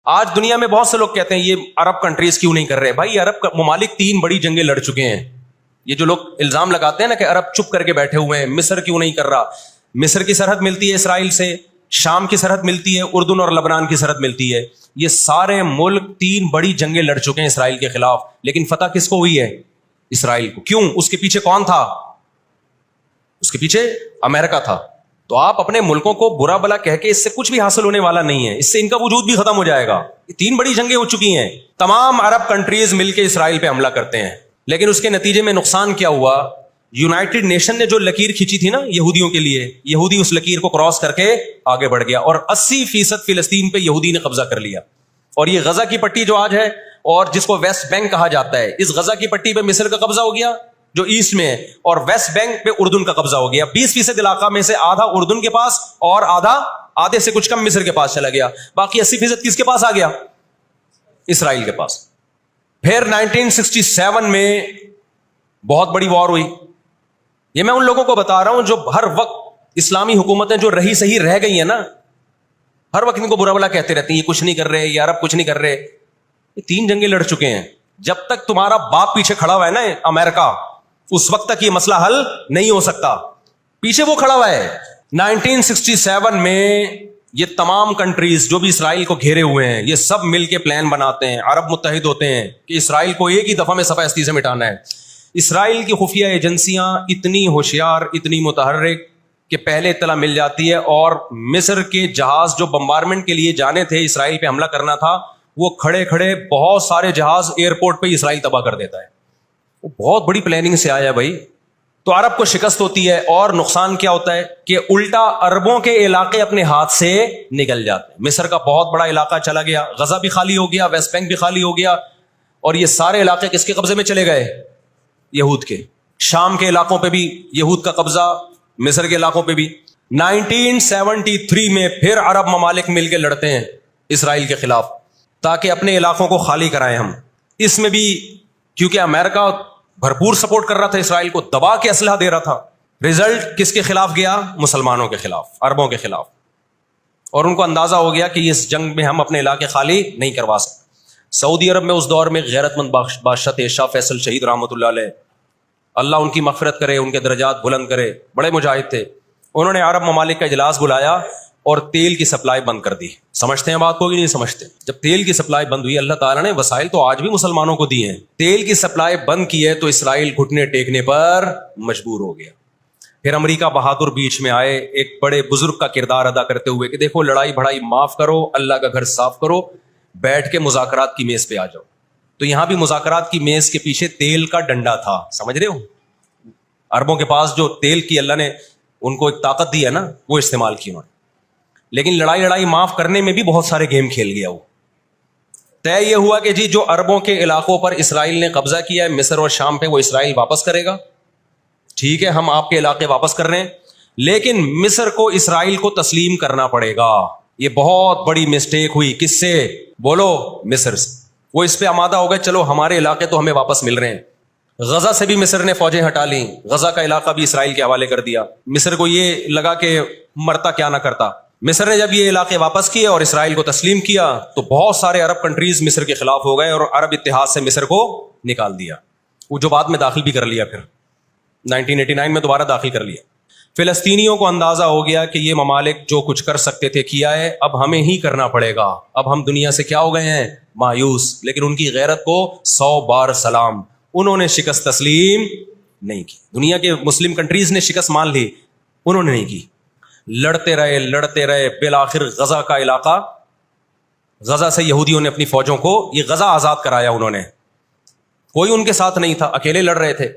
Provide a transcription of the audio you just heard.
آج دنیا میں بہت سے لوگ کہتے ہیں یہ عرب کنٹریز کیوں نہیں کر رہے. بھائی عرب ممالک 3 بڑی جنگیں لڑ چکے ہیں. یہ جو لوگ الزام لگاتے ہیں نا کہ عرب چپ کر کے بیٹھے ہوئے ہیں, مصر کیوں نہیں کر رہا. مصر کی سرحد ملتی ہے اسرائیل سے, شام کی سرحد ملتی ہے, اردن اور لبنان کی سرحد ملتی ہے. یہ سارے ملک 3 بڑی جنگیں لڑ چکے ہیں اسرائیل کے خلاف, لیکن فتح کس کو ہوئی ہے؟ اسرائیل کو. کیوں؟ اس کے پیچھے کون تھا؟ اس کے پیچھے امریکہ تھا. تو آپ اپنے ملکوں کو برا بلا کہہ کے اس سے کچھ بھی حاصل ہونے والا نہیں ہے, اس سے ان کا وجود بھی ختم ہو جائے گا. 3 بڑی جنگیں ہو چکی ہیں, تمام عرب کنٹریز مل کے اسرائیل پہ حملہ کرتے ہیں, لیکن اس کے نتیجے میں نقصان کیا ہوا؟ یونائٹڈ نیشن نے جو لکیر کھینچی تھی نا یہودیوں کے لیے, یہودی اس لکیر کو کراس کر کے آگے بڑھ گیا اور 80% فلسطین پہ یہودی نے قبضہ کر لیا. اور یہ غزہ کی پٹی جو آج ہے اور جس کو ویسٹ بینک کہا جاتا ہے, اس غزہ کی پٹی پہ مصر کا قبضہ ہو گیا جو ایسٹ میں ہے, اور ویسٹ بینک پہ اردن کا قبضہ ہو گیا. 20% علاقہ میں سے آدھا اردن کے پاس اور آدھے سے کچھ کم مصر کے پاس چلا گیا. باقی 80% کس کے پاس آ گیا؟ اسرائیل کے پاس. پھر 1967 میں بہت بڑی وار ہوئی. یہ میں ان لوگوں کو بتا رہا ہوں جو ہر وقت اسلامی حکومتیں جو رہی صحیح رہ گئی ہیں نا, ہر وقت ان کو برا بلا کہتے رہتے ہیں یہ کچھ نہیں کر رہے, یہ عرب کچھ نہیں کر رہے. یہ 3 جنگیں لڑ چکے ہیں. جب تک تمہارا باپ پیچھے کھڑا ہوا ہے نا امریکہ, اس وقت تک یہ مسئلہ حل نہیں ہو سکتا. پیچھے وہ کھڑا ہوا ہے. 1967 میں یہ تمام کنٹریز جو بھی اسرائیل کو گھیرے ہوئے ہیں, یہ سب مل کے پلان بناتے ہیں, عرب متحد ہوتے ہیں کہ اسرائیل کو ایک ہی دفعہ میں صفحہ ہستی سے مٹانا ہے. اسرائیل کی خفیہ ایجنسیاں اتنی ہوشیار, اتنی متحرک کہ پہلے اطلاع مل جاتی ہے, اور مصر کے جہاز جو بمبارمنٹ کے لیے جانے تھے, اسرائیل پہ حملہ کرنا تھا, وہ کھڑے کھڑے بہت سارے جہاز ایئرپورٹ پہ اسرائیل تباہ کر دیتا ہے. وہ بہت بڑی پلاننگ سے آیا ہے بھائی. تو عرب کو شکست ہوتی ہے, اور نقصان کیا ہوتا ہے کہ الٹا عربوں کے علاقے اپنے ہاتھ سے نکل جاتے ہیں. مصر کا بہت بڑا علاقہ چلا گیا, غزہ بھی خالی ہو گیا, ویسٹ بینک بھی خالی ہو گیا, اور یہ سارے علاقے کس کے قبضے میں چلے گئے؟ یہود کے. شام کے علاقوں پہ بھی یہود کا قبضہ, مصر کے علاقوں پہ بھی. 1973 میں پھر عرب ممالک مل کے لڑتے ہیں اسرائیل کے خلاف تاکہ اپنے علاقوں کو خالی کرائیں ہم. اس میں بھی کیونکہ امریکہ بھرپور سپورٹ کر رہا تھا اسرائیل کو, دبا کے اسلحہ دے رہا تھا. رزلٹ کس کے خلاف گیا؟ مسلمانوں کے خلاف, عربوں کے خلاف. اور ان کو اندازہ ہو گیا کہ اس جنگ میں ہم اپنے علاقے خالی نہیں کروا سکتے. سعودی عرب میں اس دور میں غیرت مند بادشاہ تھے شاہ فیصل شہید رحمۃ اللہ علیہ, اللہ ان کی مغفرت کرے, ان کے درجات بلند کرے, بڑے مجاہد تھے. انہوں نے عرب ممالک کا اجلاس بلایا اور تیل کی سپلائی بند کر دی. سمجھتے ہیں بات کو کہ نہیں سمجھتے؟ جب تیل کی سپلائی بند ہوئی, اللہ تعالیٰ نے وسائل تو آج بھی مسلمانوں کو دیے ہیں, تیل کی سپلائی بند کی ہے تو اسرائیل گھٹنے ٹیکنے پر مجبور ہو گیا. پھر امریکہ بہادر بیچ میں آئے ایک بڑے بزرگ کا کردار ادا کرتے ہوئے کہ دیکھو لڑائی بھڑائی معاف کرو, اللہ کا گھر صاف کرو, بیٹھ کے مذاکرات کی میز پہ آ جاؤ. تو یہاں بھی مذاکرات کی میز کے پیچھے تیل کا ڈنڈا تھا. سمجھ رہے ہو؟ عربوں کے پاس جو تیل کی اللہ نے ان کو ایک طاقت دی ہے نا, وہ استعمال کی انہوں نے. لیکن لڑائی معاف کرنے میں بھی بہت سارے گیم کھیل گیا. وہ طے یہ ہوا کہ جی جو عربوں کے علاقوں پر اسرائیل نے قبضہ کیا ہے مصر اور شام پہ, وہ اسرائیل واپس کرے گا. ٹھیک ہے, ہم آپ کے علاقے واپس کر رہے ہیں, لیکن مصر کو اسرائیل کو تسلیم کرنا پڑے گا. یہ بہت بڑی مسٹیک ہوئی. کس سے؟ بولو, مصر سے. وہ اس پہ آمادہ ہو گئے, چلو ہمارے علاقے تو ہمیں واپس مل رہے ہیں. غزہ سے بھی مصر نے فوجیں ہٹا لیں, غزہ کا علاقہ بھی اسرائیل کے حوالے کر دیا. مصر کو یہ لگا کہ مرتا کیا نہ کرتا. مصر نے جب یہ علاقے واپس کیے اور اسرائیل کو تسلیم کیا تو بہت سارے عرب کنٹریز مصر کے خلاف ہو گئے اور عرب اتحاد سے مصر کو نکال دیا. وہ جو بعد میں داخل بھی کر لیا, پھر 1989 میں دوبارہ داخل کر لیا. فلسطینیوں کو اندازہ ہو گیا کہ یہ ممالک جو کچھ کر سکتے تھے کیا ہے, اب ہمیں ہی کرنا پڑے گا. اب ہم دنیا سے کیا ہو گئے ہیں؟ مایوس. لیکن ان کی غیرت کو 100 بار سلام, انہوں نے شکست تسلیم نہیں کی. دنیا کے مسلم کنٹریز نے شکست مان لی, انہوں نے نہیں کی. لڑتے رہے بالآخر غزہ کا علاقہ, غزہ سے یہودیوں نے اپنی فوجوں کو, یہ غزہ آزاد کرایا انہوں نے. کوئی ان کے ساتھ نہیں تھا, اکیلے لڑ رہے تھے.